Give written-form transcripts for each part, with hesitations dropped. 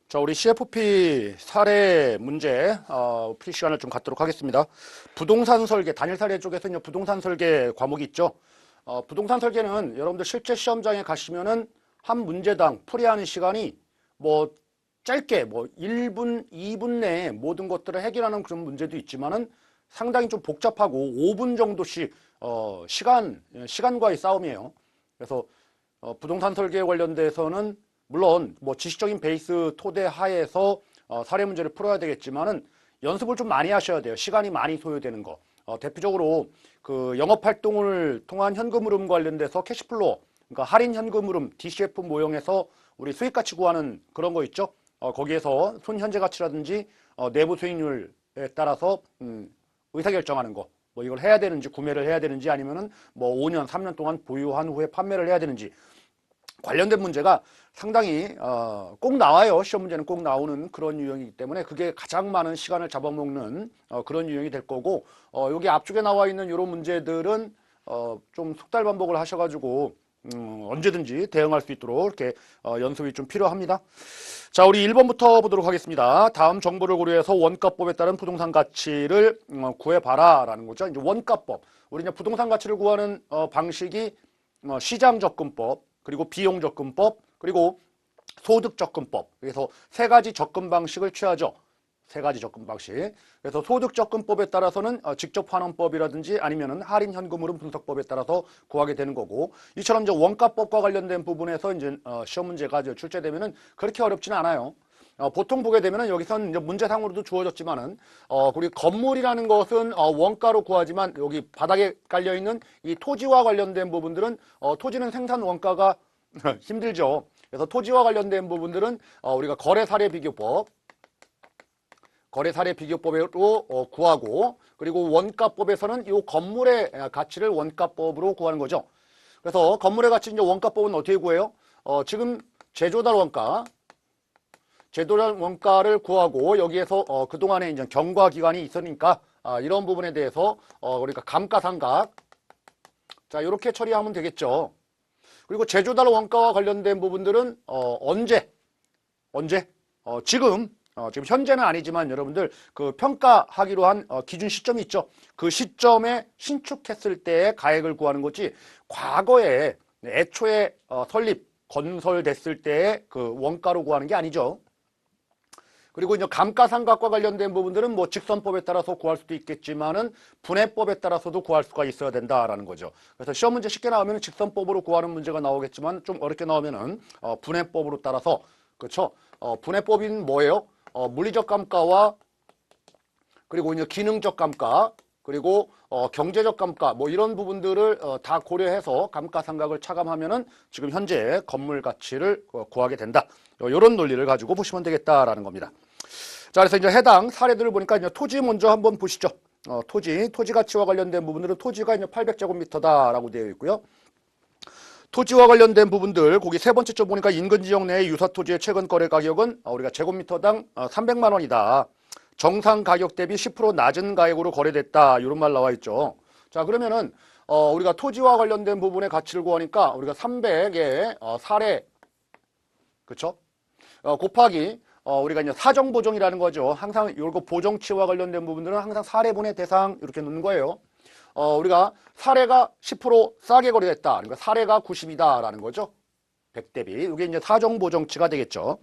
자, 우리 CFP 사례 문제 풀이 시간을 좀 갖도록 하겠습니다. 부동산 설계, 단일 사례 쪽에서는 부동산 설계 과목이 있죠. 부동산 설계는 여러분들 실제 시험장에 가시면은 한 문제당 풀이하는 시간이 뭐 짧게 뭐 1분, 2분 내에 모든 것들을 해결하는 그런 문제도 있지만은 상당히 좀 복잡하고 5분 정도씩 시간과의 싸움이에요. 그래서 부동산 설계에 관련돼서는 물론 뭐 지식적인 베이스 토대 하에서 사례 문제를 풀어야 되겠지만은 연습을 좀 많이 하셔야 돼요. 시간이 많이 소요되는 거. 대표적으로 그 영업 활동을 통한 현금 흐름 관련돼서 캐시플로우, 그러니까 할인 현금 흐름 DCF 모형에서 우리 수익 가치 구하는 그런 거 있죠. 거기에서 손현재 가치라든지 내부 수익률에 따라서 의사결정하는 거. 뭐 이걸 해야 되는지, 구매를 해야 되는지, 아니면은 뭐 5년, 3년 동안 보유한 후에 판매를 해야 되는지 관련된 문제가 상당히 꼭 나와요. 시험 문제는 꼭 나오는 그런 유형이기 때문에 그게 가장 많은 시간을 잡아먹는 그런 유형이 될 거고, 여기 앞쪽에 나와 있는 이런 문제들은 좀 속달 반복을 하셔가지고 언제든지 대응할 수 있도록 이렇게 연습이 좀 필요합니다. 자, 우리 1번부터 보도록 하겠습니다. 다음 정보를 고려해서 원가법에 따른 부동산 가치를 구해봐라 라는 거죠. 이제 원가법, 우리 이제 부동산 가치를 구하는 방식이 시장 접근법, 그리고 비용 접근법, 그리고 소득 접근법. 그래서 세 가지 접근 방식을 취하죠. 세 가지 접근 방식. 그래서 소득 접근법에 따라서는 직접 환원법이라든지 아니면은 할인 현금 흐름 분석법에 따라서 구하게 되는 거고, 이처럼 이제 원가법과 관련된 부분에서 이제 시험 문제가 출제되면은 그렇게 어렵지는 않아요. 보통 보게 되면은 여기선 이제 문제상으로도 주어졌지만은 우리 건물이라는 것은 원가로 구하지만 여기 바닥에 깔려 있는 이 토지와 관련된 부분들은 토지는 생산 원가가 힘들죠. 그래서 토지와 관련된 부분들은 우리가 거래 사례 비교법, 거래 사례 비교법으로 구하고, 그리고 원가법에서는 이 건물의 가치를 원가법으로 구하는 거죠. 그래서 건물의 가치 이제 원가법은 어떻게 구해요? 지금 제조달 원가, 제도달 원가를 구하고 여기에서 그동안에 이제 경과 기간이 있으니까 이런 부분에 대해서 그러니까 감가상각, 자 이렇게 처리하면 되겠죠. 그리고 제조달 원가와 관련된 부분들은 언제 지금 현재는 아니지만 여러분들 그 평가하기로 한 기준 시점이 있죠. 그 시점에 신축했을 때의 가액을 구하는 거지, 과거에 애초에 설립 건설됐을 때의 그 원가로 구하는 게 아니죠. 그리고 이제 감가상각과 관련된 부분들은 뭐 직선법에 따라서 구할 수도 있겠지만은 분해법에 따라서도 구할 수가 있어야 된다라는 거죠. 그래서 시험 문제 쉽게 나오면 직선법으로 구하는 문제가 나오겠지만 좀 어렵게 나오면은 분해법으로 따라서, 그렇죠? 분해법인 뭐예요? 물리적 감가와 그리고 이제 기능적 감가, 그리고 경제적 감가, 뭐 이런 부분들을 다 고려해서 감가상각을 차감하면은 지금 현재 건물 가치를 구하게 된다. 이런 논리를 가지고 보시면 되겠다라는 겁니다. 자, 그래서 이제 해당 사례들을 보니까 이제 토지 먼저 한번 보시죠. 토지 가치와 관련된 부분들은 토지가 이제 800제곱미터다라고 되어 있고요. 토지와 관련된 부분들, 거기 세 번째 쪽 보니까 인근 지역 내의 유사 토지의 최근 거래 가격은 우리가 제곱미터당 300만 원이다. 정상 가격 대비 10% 낮은 가격으로 거래됐다. 이런 말 나와 있죠. 자, 그러면은 우리가 토지와 관련된 부분의 가치를 구하니까 우리가 300의 사례, 그렇죠? 곱하기 우리가 이제 사정 보정이라는 거죠. 항상 요거 보정치와 관련된 부분들은 항상 사례분의 대상 이렇게 놓는 거예요. 우리가 사례가 10% 싸게 거래됐다. 그러니까 사례가 90이다라는 거죠. 100 대비. 이게 이제 사정 보정치가 되겠죠.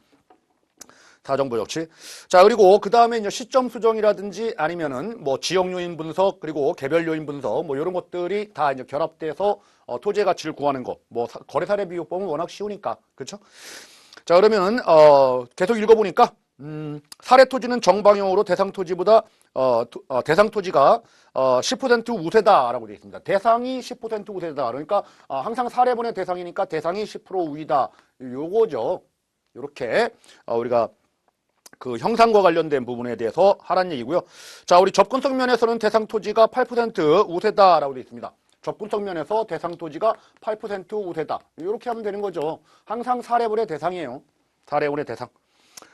사정 보정치. 자, 그리고 그 다음에 이제 시점 수정이라든지 아니면은 뭐 지역 요인 분석, 그리고 개별 요인 분석, 뭐 이런 것들이 다 이제 결합돼서 토지의 가치를 구하는 거. 뭐 거래 사례 비교법은 워낙 쉬우니까. 그렇죠? 자, 그러면 계속 읽어보니까 사례 토지는 정방형으로 대상 토지보다 대상 토지가 10% 우세다라고 되어 있습니다. 대상이 10% 우세다. 그러니까 항상 사례분의 대상이니까 대상이 10% 우위다. 요거죠. 이렇게 우리가 그 형상과 관련된 부분에 대해서 하라는 얘기고요. 자, 우리 접근성 면에서는 대상 토지가 8% 우세다라고 되어 있습니다. 접근성 면에서 대상 토지가 8% 우세다. 이렇게 하면 되는 거죠. 항상 사례분의 대상이에요. 사례분의 대상.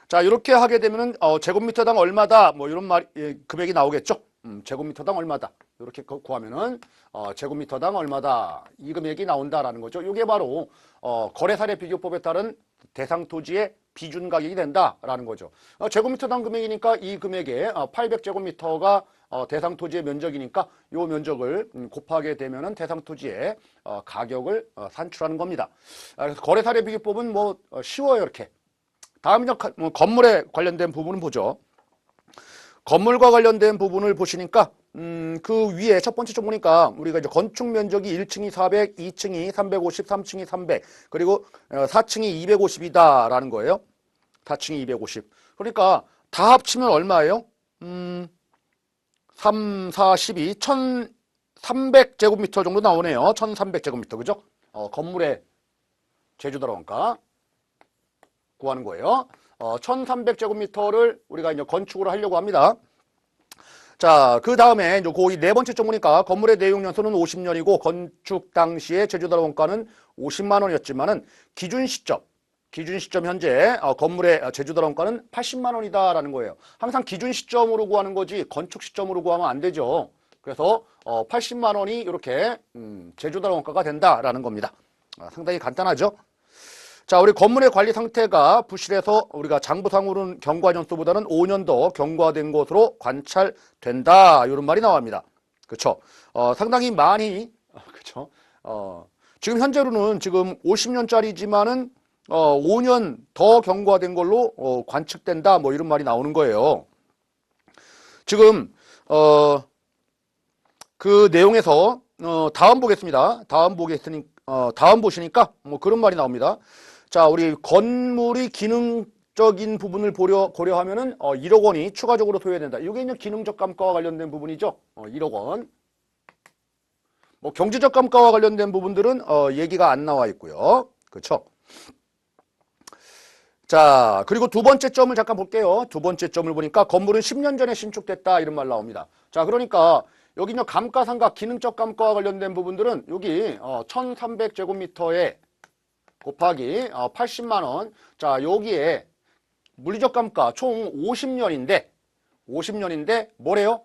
자, 이렇게 하게 되면은 제곱미터당 얼마다 뭐 이런 금액이 나오겠죠. 제곱미터당 얼마다 이렇게 구하면은 제곱미터당 얼마다 이 금액이 나온다라는 거죠. 이게 바로 거래 사례 비교법에 따른 대상 토지의 비준 가격이 된다라는 거죠. 제곱미터당 금액이니까 이 금액에 800제곱미터가 대상 토지의 면적이니까 이 면적을 곱하게 되면은 대상 토지의 가격을 산출하는 겁니다. 그래서 거래 사례 비교법은 뭐 쉬워요. 이렇게. 다음은 건물에 관련된 부분은 보죠. 건물과 관련된 부분을 보시니까 그 위에 첫 번째 쪽 보니까 우리가 이제 건축 면적이 1층이 400, 2층이 350, 3층이 300, 그리고 4층이 250이다라는 거예요. 4층이 250. 그러니까 다 합치면 얼마예요? 3, 4, 12, 1300제곱미터 정도 나오네요. 1300제곱미터, 그죠? 건물의 제주도 원가 구하는 거예요. 1300제곱미터를 우리가 이제 건축으로 하려고 합니다. 자, 그 다음에 이제 거의 네 번째 쪽 보니까 건물의 내용 연수는 50년이고 건축 당시의 제주도 원가는 50만 원이었지만은 기준 시점 현재 건물의 제주도 원가는 80만 원이다라는 거예요. 항상 기준 시점으로 구하는 거지 건축 시점으로 구하면 안 되죠. 그래서 80만 원이 이렇게 제주도 원가가 된다라는 겁니다. 상당히 간단하죠. 자, 우리 건물의 관리 상태가 부실해서 우리가 장부상으로는 경과년수보다는 5년 더 경과된 것으로 관찰된다. 이런 말이 나옵니다. 그렇죠? 상당히 많이 그렇죠? 지금 현재로는 지금 50년짜리지만은 5년 더 경과된 걸로 관측된다. 뭐 이런 말이 나오는 거예요. 지금 그 내용에서 다음 보겠습니다. 다음 보시니까 뭐 그런 말이 나옵니다. 자, 우리 건물의 기능적인 부분을 고려하면은 1억 원이 추가적으로 소요된다. 이게 이제 기능적 감가와 관련된 부분이죠. 1억 원. 뭐 경제적 감가와 관련된 부분들은 얘기가 안 나와 있고요. 그렇죠? 자, 그리고 두 번째 점을 잠깐 볼게요. 두 번째 점을 보니까 건물은 10년 전에 신축됐다 이런 말 나옵니다. 자, 그러니까 여기 이제 감가상각, 기능적 감가와 관련된 부분들은 여기 1300제곱미터에 곱하기 80만 원. 자, 여기에 물리적 감가 총 50년인데 뭐래요?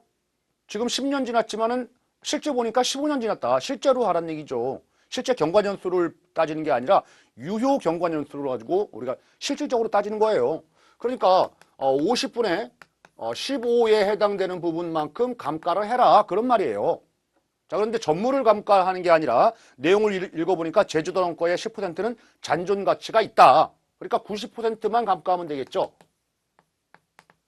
지금 10년 지났지만은 실제 보니까 15년 지났다. 실제로 하란 얘기죠. 실제 경과년수를 따지는 게 아니라 유효 경과년수를 가지고 우리가 실질적으로 따지는 거예요. 그러니까 50분의 15에 해당되는 부분만큼 감가를 해라. 그런 말이에요. 자, 그런데 전물을 감가하는 게 아니라 내용을 읽어보니까 제주도 원가의 10%는 잔존 가치가 있다. 그러니까 90%만 감가하면 되겠죠.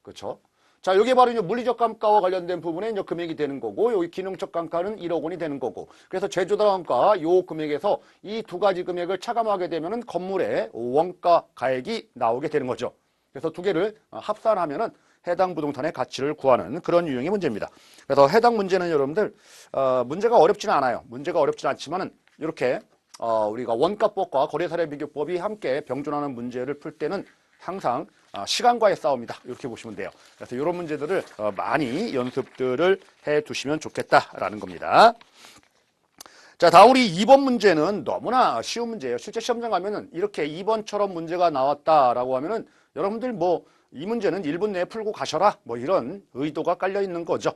그렇죠? 자, 여기 바로 이제 물리적 감가와 관련된 부분에 이제 금액이 되는 거고, 여기 기능적 감가는 1억 원이 되는 거고. 그래서 제주도 원가 요 금액에서 이 두 가지 금액을 차감하게 되면은 건물의 원가 가액이 나오게 되는 거죠. 그래서 두 개를 합산하면은 해당 부동산의 가치를 구하는 그런 유형의 문제입니다. 그래서 해당 문제는 여러분들 문제가 어렵지는 않아요. 문제가 어렵지는 않지만은 이렇게 우리가 원가법과 거래사례 비교법이 함께 병존하는 문제를 풀 때는 항상 시간과의 싸움이다. 이렇게 보시면 돼요. 그래서 이런 문제들을 많이 연습들을 해 두시면 좋겠다라는 겁니다. 자, 다음 우리 2번 문제는 너무나 쉬운 문제예요. 실제 시험장 가면은 이렇게 2번처럼 문제가 나왔다라고 하면은 여러분들 뭐 이 문제는 1분 내에 풀고 가셔라. 뭐 이런 의도가 깔려 있는 거죠.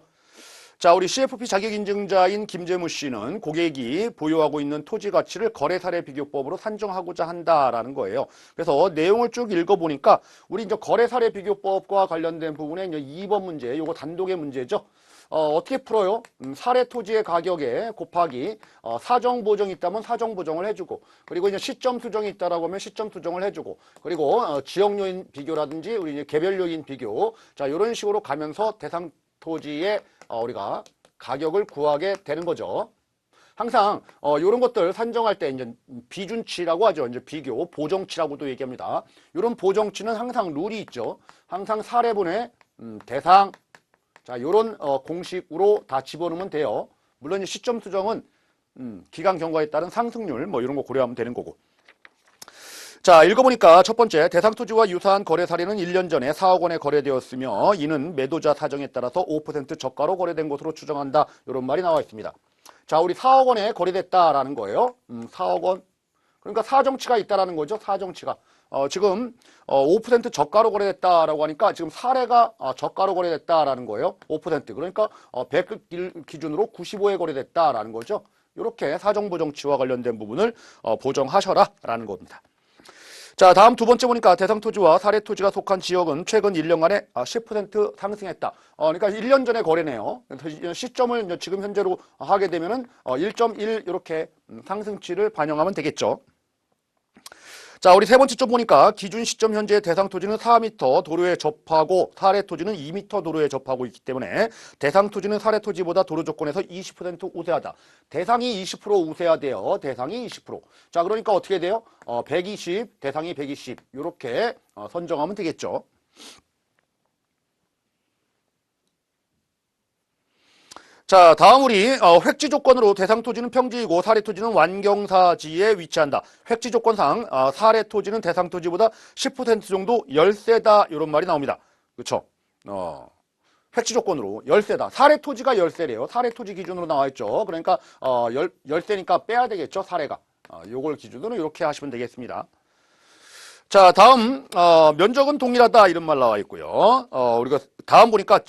자, 우리 CFP 자격인증자인 김재무 씨는 고객이 보유하고 있는 토지 가치를 거래사례 비교법으로 산정하고자 한다라는 거예요. 그래서 내용을 쭉 읽어보니까 우리 이제 거래사례 비교법과 관련된 부분에 이제 2번 문제, 요거 단독의 문제죠. 어떻게 풀어요? 사례 토지의 가격에 곱하기 사정 보정이 있다면 사정 보정을 해주고, 그리고 이제 시점 수정이 있다라고 하면 시점 수정을 해주고, 그리고 지역 요인 비교라든지 우리 이제 개별 요인 비교, 자, 이런 식으로 가면서 대상 토지의 우리가 가격을 구하게 되는 거죠. 항상 이런 것들 산정할 때 이제 비준치라고 하죠. 이제 비교, 보정치라고도 얘기합니다. 이런 보정치는 항상 룰이 있죠. 항상 사례분의 대상, 자, 요런 공식으로 다 집어넣으면 돼요. 물론 시점 수정은 기간 경과에 따른 상승률 뭐 이런 거 고려하면 되는 거고. 자, 읽어보니까 첫 번째, 대상 토지와 유사한 거래 사례는 1년 전에 4억 원에 거래되었으며 이는 매도자 사정에 따라서 5% 저가로 거래된 것으로 추정한다. 이런 말이 나와 있습니다. 자, 우리 4억 원에 거래됐다라는 거예요. 4억 원. 그러니까 사정치가 있다라는 거죠. 사정치가. 지금 5% 저가로 거래됐다라고 하니까 지금 사례가 저가로 거래됐다라는 거예요. 5%. 그러니까 100 기준으로 95에 거래됐다라는 거죠. 이렇게 사정보정치와 관련된 부분을 보정하셔라라는 겁니다. 자, 다음 두 번째 보니까 대상토지와 사례토지가 속한 지역은 최근 1년간에 10% 상승했다. 그러니까 1년 전에 거래네요. 그래서 시점을 지금 현재로 하게 되면은 1.1 이렇게 상승치를 반영하면 되겠죠. 자, 우리 세 번째 쪽 보니까 기준 시점 현재 대상 토지는 4m 도로에 접하고 사례 토지는 2m 도로에 접하고 있기 때문에 대상 토지는 사례 토지보다 도로 조건에서 20% 우세하다. 대상이 20% 우세하대요. 대상이 20%. 자, 그러니까 어떻게 돼요? 120, 대상이 120 이렇게 선정하면 되겠죠. 자, 다음 우리 획지 조건으로 대상 토지는 평지이고 사례 토지는 완경사지에 위치한다. 획지 조건상 사례 토지는 대상 토지보다 10% 정도 열세다 이런 말이 나옵니다. 그렇죠? 획지 조건으로 열세다. 사례 토지가 열세래요. 사례 토지 기준으로 나와 있죠. 그러니까 열세니까 빼야 되겠죠. 사례가. 요걸 기준으로 이렇게 하시면 되겠습니다. 자, 다음 면적은 동일하다 이런 말 나와 있고요. 우리가 다음 보니까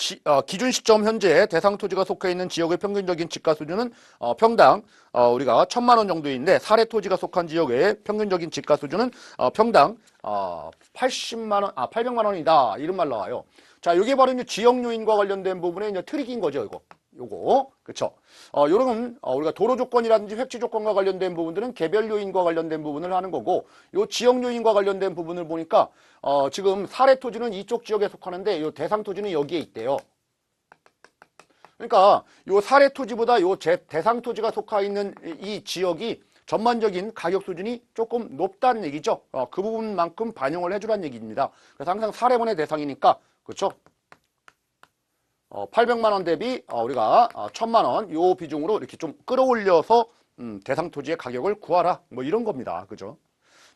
기준 시점 현재 대상 토지가 속해 있는 지역의 평균적인 지가 수준은 평당 우리가 1,000만 원 정도인데 사례 토지가 속한 지역의 평균적인 지가 수준은 평당 80만 원, 800만 원이다 이런 말 나와요. 자, 이게 바로 이제 지역 요인과 관련된 부분의 이제 트릭인 거죠, 이거. 요거 그쵸? 요런 우리가 도로 조건이라든지 획지 조건과 관련된 부분들은 개별 요인과 관련된 부분을 하는 거고, 요 지역 요인과 관련된 부분을 보니까 지금 사례 토지는 이쪽 지역에 속하는데 요 대상 토지는 여기에 있대요. 그러니까 요 사례 토지보다 요 대상 토지가 속하 있는 이 지역이 전반적인 가격 수준이 조금 높다는 얘기죠. 그 부분만큼 반영을 해주라는 얘기입니다. 그래서 항상 사례분의 대상이니까 그렇죠? 800만 원 대비 우리가 1,000만 원 요 비중으로 이렇게 좀 끌어올려서 대상 토지의 가격을 구하라 뭐 이런 겁니다. 그죠?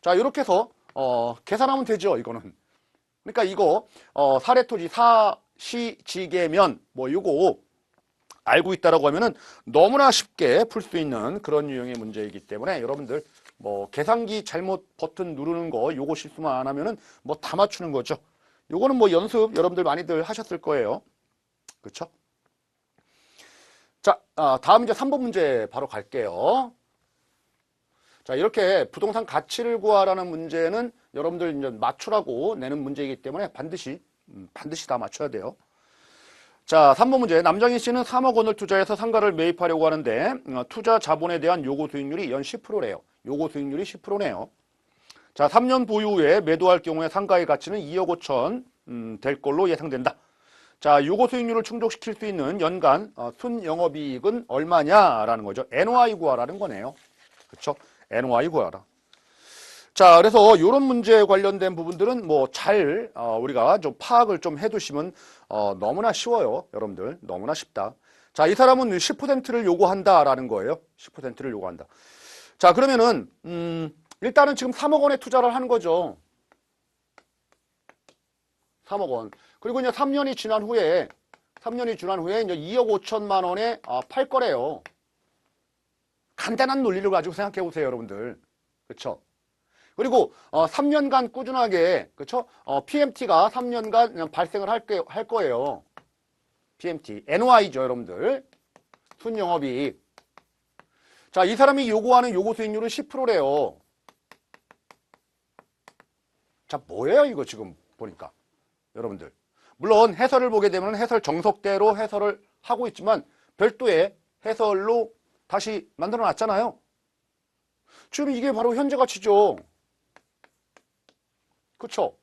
자, 이렇게 해서 계산하면 되죠. 이거는. 그러니까 이거 사례 토지 사시지계면 뭐 요거 알고 있다라고 하면은 너무나 쉽게 풀 수 있는 그런 유형의 문제이기 때문에 여러분들 뭐 계산기 잘못 버튼 누르는 거 요거 실수만 안 하면은 뭐 다 맞추는 거죠. 요거는 뭐 연습 여러분들 많이들 하셨을 거예요. 그렇죠? 자, 다음 이제 3번 문제 바로 갈게요. 자, 이렇게 부동산 가치를 구하라는 문제는 여러분들 이제 맞추라고 내는 문제이기 때문에 반드시 다 맞춰야 돼요. 자, 3번 문제. 남정희 씨는 3억 원을 투자해서 상가를 매입하려고 하는데 투자 자본에 대한 요구 수익률이 연 10%래요. 요구 수익률이 10%네요. 자, 3년 보유 후에 매도할 경우에 상가의 가치는 2억 5천 될 걸로 예상된다. 자, 요거 수익률을 충족시킬 수 있는 연간 순영업이익은 얼마냐라는 거죠. NOI 구하라는 거네요. 그렇죠? NOI 구하라. 자, 그래서 이런 문제에 관련된 부분들은 뭐 잘 우리가 좀 파악을 좀 해두시면 너무나 쉬워요. 여러분들 너무나 쉽다. 자, 이 사람은 10%를 요구한다라는 거예요. 10%를 요구한다. 자, 그러면은 일단은 지금 3억 원에 투자를 하는 거죠. 3억 원. 그리고 이제 3년이 지난 후에 이제 2억 5천만 원에 팔 거래요. 간단한 논리를 가지고 생각해 보세요, 여러분들. 그렇죠? 그리고 3년간 꾸준하게 그렇죠? PMT가 3년간 발생을 할 거예요. PMT, NOI죠, 여러분들. 순영업이익. 자, 이 사람이 요구하는 요구 수익률은 10%래요. 자, 뭐예요, 이거 지금 보니까. 여러분들. 물론 해설을 보게 되면 해설 정석대로 해설을 하고 있지만 별도의 해설로 다시 만들어 놨잖아요. 지금 이게 바로 현재 가치죠. 그쵸?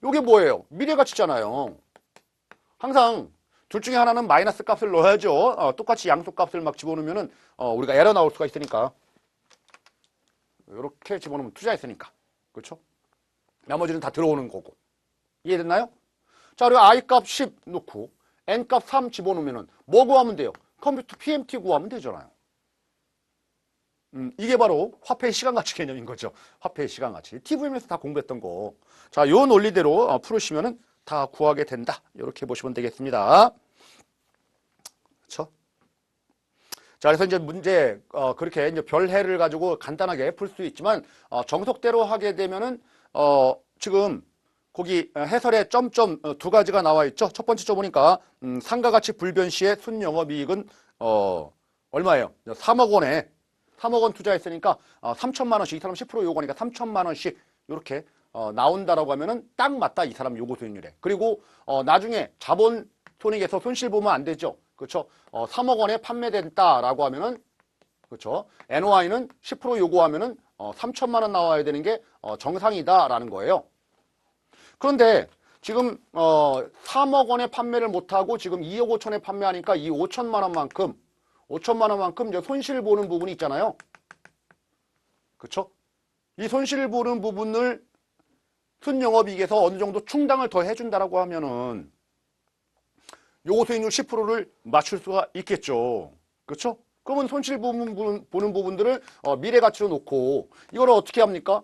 이게 뭐예요? 미래 가치잖아요. 항상 둘 중에 하나는 마이너스 값을 넣어야죠. 똑같이 양수 값을 막 집어넣으면은 우리가 에러 나올 수가 있으니까. 이렇게 집어넣으면 투자했으니까. 그렇죠? 나머지는 다 들어오는 거고. 이해됐나요? 자, 그리고 i값 10 넣고 n값 3 집어넣으면 뭐 구하면 돼요? 컴퓨터 PMT 구하면 되잖아요. 이게 바로 화폐의 시간가치 개념인 거죠. 화폐의 시간가치. TVM에서 다 공부했던 거. 자, 요 논리대로 풀으시면은 다 구하게 된다. 이렇게 보시면 되겠습니다. 그렇죠? 자, 그래서 이제 문제 그렇게 이제 별해를 가지고 간단하게 풀 수 있지만 정석대로 하게 되면은 지금 거기 해설에 점점 두 가지가 나와 있죠. 첫 번째 점 보니까 상가가치 불변 시의 순영업이익은 얼마예요? 3억 원에 3억 원 투자했으니까 3천만 원씩 이 사람 10% 요구하니까 3천만 원씩 이렇게 나온다라고 하면은 딱 맞다. 이 사람 요구 수익률에. 그리고 나중에 자본 손익에서 손실 보면 안 되죠. 그렇죠? 3억 원에 판매됐다라고 하면은 그렇죠? NOI는 10% 요구하면은 3천만 원 나와야 되는 게 정상이다라는 거예요. 그런데 지금 3억 원에 판매를 못하고 지금 2억 5천에 판매하니까 이 5천만 원만큼 이제 손실 보는 부분이 있잖아요. 그렇죠? 이 손실 보는 부분을 순영업이익에서 어느 정도 충당을 더 해준다라고 하면은 요거 수익률 10%를 맞출 수가 있겠죠. 그렇죠? 그러면 손실 보는 부분들을 미래 가치로 놓고 이걸 어떻게 합니까?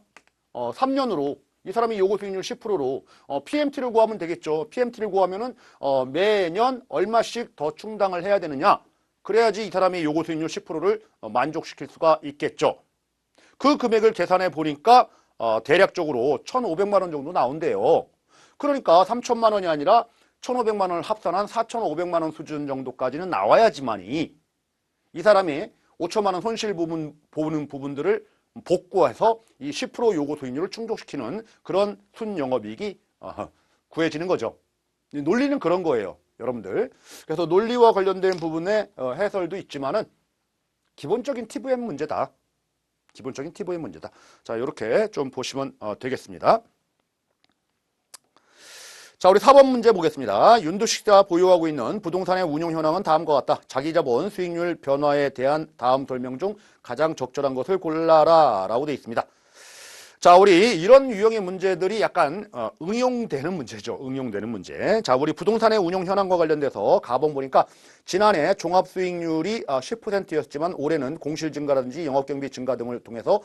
3년으로 이 사람이 요거 수익률 10%로 PMT를 구하면 되겠죠. PMT를 구하면은 매년 얼마씩 더 충당을 해야 되느냐? 그래야지 이 사람이 요거 수익률 10%를 만족시킬 수가 있겠죠. 그 금액을 계산해 보니까 대략적으로 1,500만 원 정도 나온대요. 그러니까 3천만 원이 아니라 1,500만 원을 합산한 4,500만 원 수준 정도까지는 나와야지만이 이 사람이 5천만 원 손실 보는 부분들을 복구해서 이 10% 요구 수익률을 충족시키는 그런 순영업이익이 구해지는 거죠. 논리는 그런 거예요, 여러분들. 그래서 논리와 관련된 부분의 해설도 있지만은 기본적인 TVM 문제다. 기본적인 TVM 문제다. 자, 이렇게 좀 보시면 되겠습니다. 자, 우리 4번 문제 보겠습니다. 윤두식가 보유하고 있는 부동산의 운용 현황은 다음과 같다. 자기 자본 수익률 변화에 대한 다음 설명 중 가장 적절한 것을 골라라 라고 되어 있습니다. 자, 우리 이런 유형의 문제들이 약간 응용되는 문제죠. 응용되는 문제. 자, 우리 부동산의 운용 현황과 관련돼서 가본 보니까 지난해 종합수익률이 10%였지만 올해는 공실 증가라든지 영업경비 증가 등을 통해서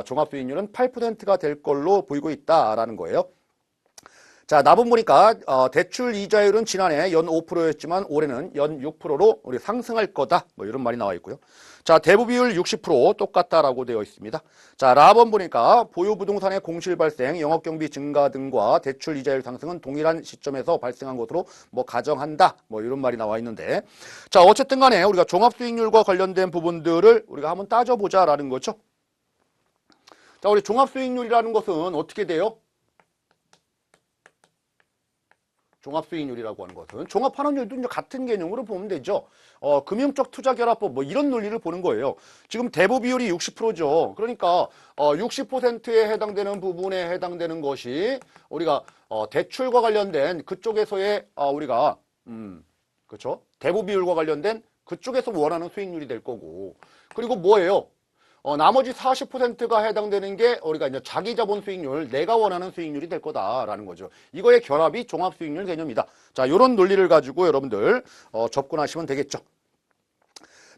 종합수익률은 8%가 될 걸로 보이고 있다라는 거예요. 자, 나분 보니까 대출 이자율은 지난해 연 5%였지만 올해는 연 6%로 우리 상승할 거다. 뭐 이런 말이 나와 있고요. 자, 대부 비율 60% 똑같다라고 되어 있습니다. 자, 라번 보니까 보유 부동산의 공실 발생, 영업 경비 증가 등과 대출 이자율 상승은 동일한 시점에서 발생한 것으로 뭐 가정한다. 뭐 이런 말이 나와 있는데, 자, 어쨌든 간에 우리가 종합 수익률과 관련된 부분들을 우리가 한번 따져보자라는 거죠. 자, 우리 종합 수익률이라는 것은 어떻게 돼요? 종합수익률이라고 하는 것은 종합환원율도 이제 같은 개념으로 보면 되죠. 금융적 투자결합법 뭐 이런 논리를 보는 거예요. 지금 대부 비율이 60%죠. 그러니까 60%에 해당되는 부분에 해당되는 것이 우리가 대출과 관련된 그쪽에서의 우리가 그렇죠. 대부 비율과 관련된 그쪽에서 원하는 수익률이 될 거고, 그리고 뭐예요? 나머지 40%가 해당되는 게 우리가 이제 자기 자본 수익률, 내가 원하는 수익률이 될 거다라는 거죠. 이거의 결합이 종합 수익률 개념이다. 자, 이런 논리를 가지고 여러분들 접근하시면 되겠죠.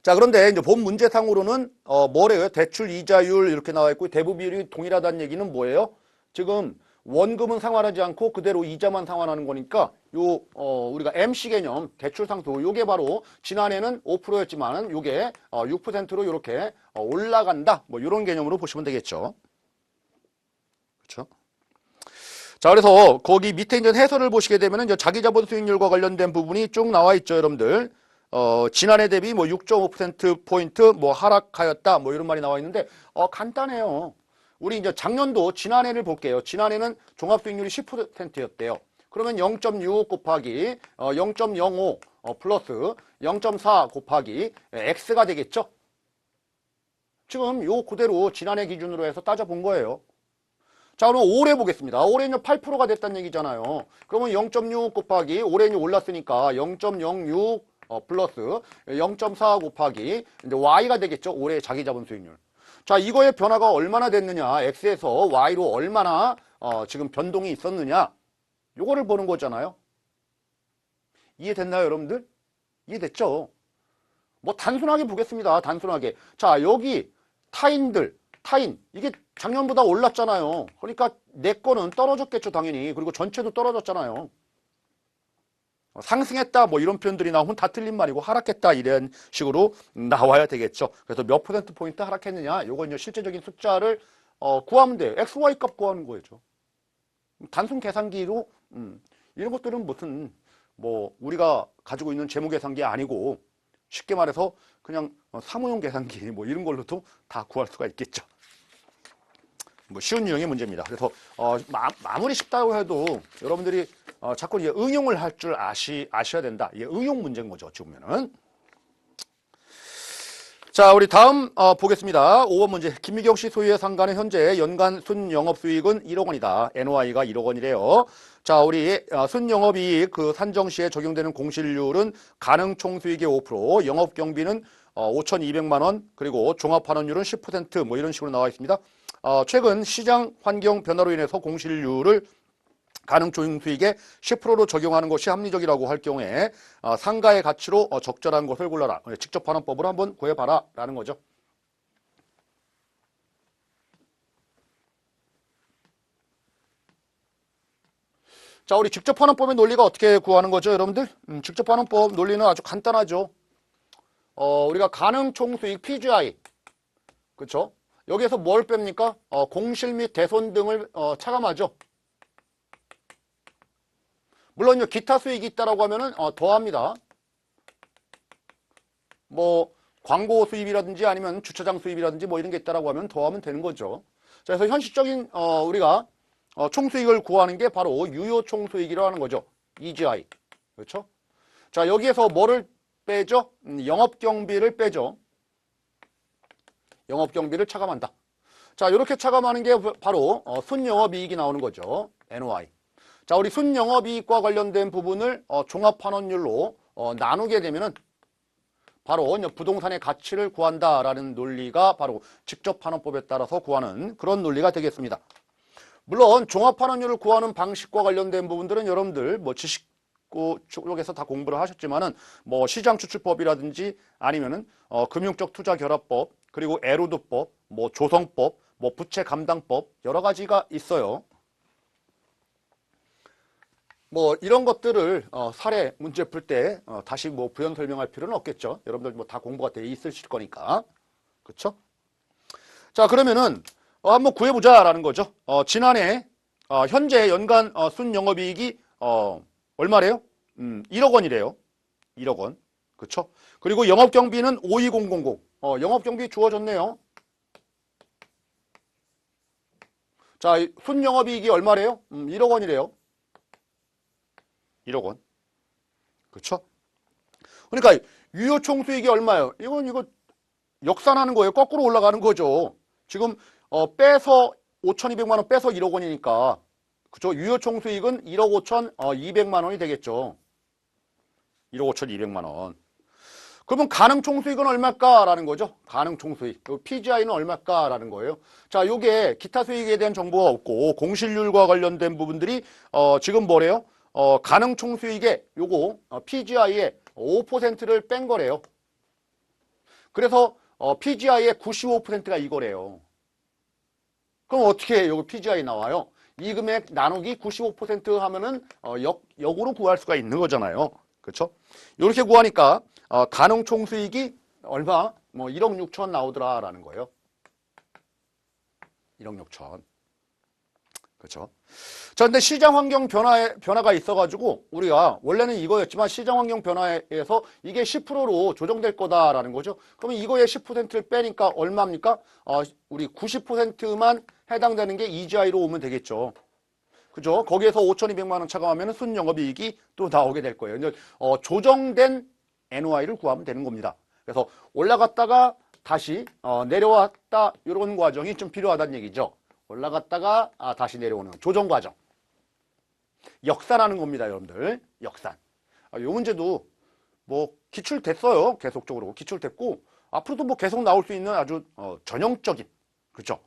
자, 그런데 이제 본 문제상으로는 뭐래요? 대출 이자율 이렇게 나와 있고 대부 비율이 동일하다는 얘기는 뭐예요? 지금 원금은 상환하지 않고 그대로 이자만 상환하는 거니까 우리가 MC 개념 대출 상수 요게 바로 지난해는 5%였지만 요게 6%로 이렇게 올라간다. 뭐 이런 개념으로 보시면 되겠죠. 그렇죠? 자, 그래서 거기 밑에 이제 해설을 보시게 되면은 이제 자기 자본 수익률과 관련된 부분이 쭉 나와 있죠, 여러분들. 지난해 대비 뭐 6.5%포인트 뭐 하락하였다. 뭐 이런 말이 나와 있는데 간단해요. 우리 이제 작년도 지난해를 볼게요. 지난해는 종합수익률이 10%였대요. 그러면 0.65 곱하기 0.05 플러스 0.4 곱하기 X가 되겠죠? 지금 요 그대로 지난해 기준으로 해서 따져본 거예요. 자, 그럼 올해 보겠습니다. 올해는 8%가 됐다는 얘기잖아요. 그러면 0.6 곱하기 올해는 올랐으니까 0.06 플러스 0.4 곱하기 이제 Y가 되겠죠? 올해 자기 자본 수익률. 자, 이거의 변화가 얼마나 됐느냐, X에서 Y로 얼마나 지금 변동이 있었느냐, 요거를 보는 거잖아요. 이해됐나요, 여러분들? 이해됐죠? 뭐 단순하게 보겠습니다. 단순하게. 자, 여기 타인 이게 작년보다 올랐잖아요. 그러니까 내 거는 떨어졌겠죠, 당연히. 그리고 전체도 떨어졌잖아요. 상승했다 뭐 이런 표현들이 나오면 다 틀린 말이고, 하락했다 이런 식으로 나와야 되겠죠. 그래서 몇 퍼센트 포인트 하락했느냐, 요거 이제 실제적인 숫자를 구하면 돼요. XY 값 구하는 거죠. 단순 계산기로 이런 것들은 무슨 뭐 우리가 가지고 있는 재무 계산기 아니고, 쉽게 말해서 그냥 사무용 계산기 뭐 이런 걸로도 다 구할 수가 있겠죠. 뭐 쉬운 유형의 문제입니다. 그래서 마무리 쉽다고 해도 여러분들이 자꾸 이제 응용을 할 줄 아셔야 된다. 이게 응용 문제인 거죠. 어찌 보면은. 자, 우리 다음 보겠습니다. 5번 문제. 김미경 씨 소유의 상가는 현재 연간 순영업수익은 1억 원이다. NOI가 1억 원이래요. 자, 우리 순영업이익 그 산정 시에 적용되는 공실률은 가능 총수익의 5%, 영업경비는 5,200만 원, 그리고 종합환원율은 10%뭐 이런 식으로 나와 있습니다. 최근 시장 환경 변화로 인해서 공실률을 가능 총수익의 10%로 적용하는 것이 합리적이라고 할 경우에 상가의 가치로 적절한 것을 골라라. 직접 환원법으로 한번 구해봐라 라는 거죠. 자, 우리 직접 환원법의 논리가 어떻게 구하는 거죠, 여러분들? 직접 환원법 논리는 아주 간단하죠. 우리가 가능 총수익 PGI, 그렇죠? 여기에서 뭘 뺍니까? 공실 및 대손 등을 차감하죠. 물론요, 기타 수익이 있다라고 하면은 더합니다. 뭐 광고 수입이라든지 아니면 주차장 수입이라든지 뭐 이런 게 있다라고 하면 더하면 되는 거죠. 자, 그래서 현실적인 우리가 총수익을 구하는 게 바로 유효 총수익이라고 하는 거죠. EGI. 그렇죠? 자, 여기에서 뭐를 빼죠? 영업경비를 빼죠. 영업경비를 차감한다. 자, 이렇게 차감하는 게 바로 순영업이익이 나오는 거죠. NOI. 자, 우리 순영업이익과 관련된 부분을 종합환원율로 나누게 되면은 바로 부동산의 가치를 구한다라는 논리가 바로 직접환원법에 따라서 구하는 그런 논리가 되겠습니다. 물론 종합환원율을 구하는 방식과 관련된 부분들은 여러분들 뭐 지식고 쪽에서 다 공부를 하셨지만은 뭐 시장추출법이라든지 아니면은 금융적 투자결합법, 그리고 에루드법, 뭐 조성법, 뭐 부채감당법 여러 가지가 있어요. 뭐 이런 것들을 사례 문제 풀 때 다시 뭐 부연 설명할 필요는 없겠죠. 여러분들 뭐 다 공부가 돼 있으실 거니까. 그렇죠? 자, 그러면은 한번 구해보자라는 거죠. 지난해 현재 연간 순영업이익이 얼마래요? 1억 원이래요. 1억 원. 그렇죠? 그리고 영업경비는 52000. 영업경비 주어졌네요. 자, 순영업이익이 얼마래요? 1억 원이래요. 1억 원. 그렇죠? 그러니까 유효 총수익이 얼마예요? 이거 역산하는 거예요. 거꾸로 올라가는 거죠. 지금 빼서 5,200만 원 빼서 1억 원이니까 그죠? 유효 총수익은 1억 5,200만 원이 되겠죠. 1억 5,200만 원. 그러면 가능 총수익은 얼마일까라는 거죠. 가능 총수익. PGI는 얼마일까라는 거예요. 자, 요게 기타 수익에 대한 정보가 없고 공실률과 관련된 부분들이 지금 뭐래요? 가능 총수익에 요거 PGI의 5%를 뺀 거래요. 그래서 PGI의 95%가 이거래요. 그럼 어떻게 여기 PGI 나와요? 이 금액 나누기 95% 하면은 역으로 구할 수가 있는 거잖아요. 그렇죠? 이렇게 구하니까 가능 총수익이 얼마? 뭐 1억 6천 나오더라라는 거예요. 1억 6천. 그렇죠? 자, 근데 시장 환경 변화가 있어가지고 우리가 원래는 이거였지만 시장 환경 변화에서 이게 10%로 조정될 거다라는 거죠. 그러면 이거에 10%를 빼니까 얼마입니까? 우리 90%만 해당되는 게 EGI로 오면 되겠죠. 그죠? 거기에서 5,200만 원 차감하면 순영업이익이 또 나오게 될 거예요. 이제 조정된 NOI를 구하면 되는 겁니다. 그래서 올라갔다가 다시 내려왔다 이런 과정이 좀 필요하다는 얘기죠. 올라갔다가 다시 내려오는 조정 과정. 역산하는 겁니다, 여러분들. 역산. 이 문제도 뭐 기출됐어요. 계속적으로 기출됐고 앞으로도 뭐 계속 나올 수 있는 아주 전형적인, 그렇죠?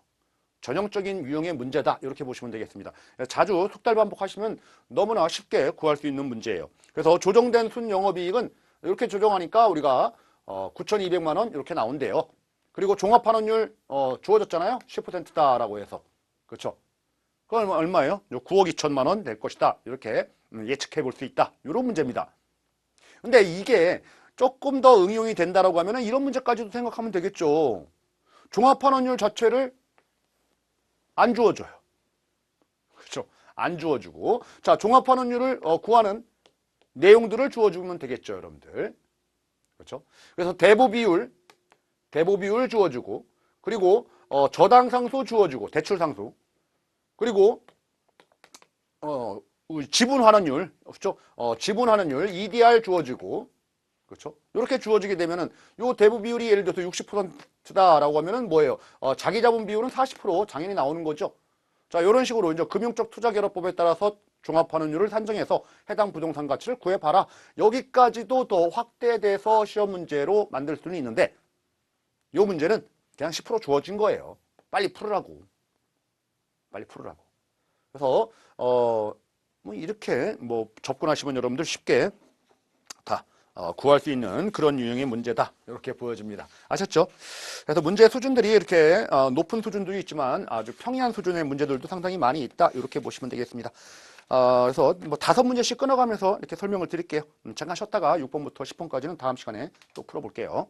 전형적인 유형의 문제다. 이렇게 보시면 되겠습니다. 자주 숙달 반복하시면 너무나 쉽게 구할 수 있는 문제예요. 그래서 조정된 순영업이익은 이렇게 조정하니까 우리가 9,200만 원 이렇게 나온대요. 그리고 종합환원율 주어졌잖아요. 10%다라고 해서. 그렇죠? 그건 얼마예요? 9억 2천만 원 될 것이다. 이렇게 예측해 볼 수 있다. 이런 문제입니다. 근데 이게 조금 더 응용이 된다라고 하면 이런 문제까지도 생각하면 되겠죠. 종합환원율 자체를 안 주어줘요. 그렇죠? 안 주어주고. 자, 종합환원율을 구하는 내용들을 주어주면 되겠죠, 여러분들. 그렇죠? 그래서 대보 비율 주어주고, 그리고 저당상수 주어지고 대출상수 그리고 지분 환원율 그렇죠? 지분 환원율 EDR 주어지고 그렇죠? 이렇게 주어지게 되면은 요 대부 비율이 예를 들어서 60%다라고 하면은 뭐예요? 자기 자본 비율은 40% 당연히 나오는 거죠. 자, 이런 식으로 이제 금융적 투자결합법에 따라서 종합환원율을 산정해서 해당 부동산 가치를 구해봐라. 여기까지도 더 확대돼서 시험 문제로 만들 수는 있는데 이 문제는 그냥 10% 주어진 거예요. 빨리 풀으라고. 빨리 풀으라고. 그래서 뭐 이렇게 뭐 접근하시면 여러분들 쉽게 다 구할 수 있는 그런 유형의 문제다. 이렇게 보여집니다. 아셨죠? 그래서 문제 수준들이 이렇게 높은 수준도 있지만 아주 평이한 수준의 문제들도 상당히 많이 있다. 이렇게 보시면 되겠습니다. 그래서 뭐 5문제씩 끊어가면서 이렇게 설명을 드릴게요. 잠깐 쉬었다가 6번부터 10번까지는 다음 시간에 또 풀어볼게요.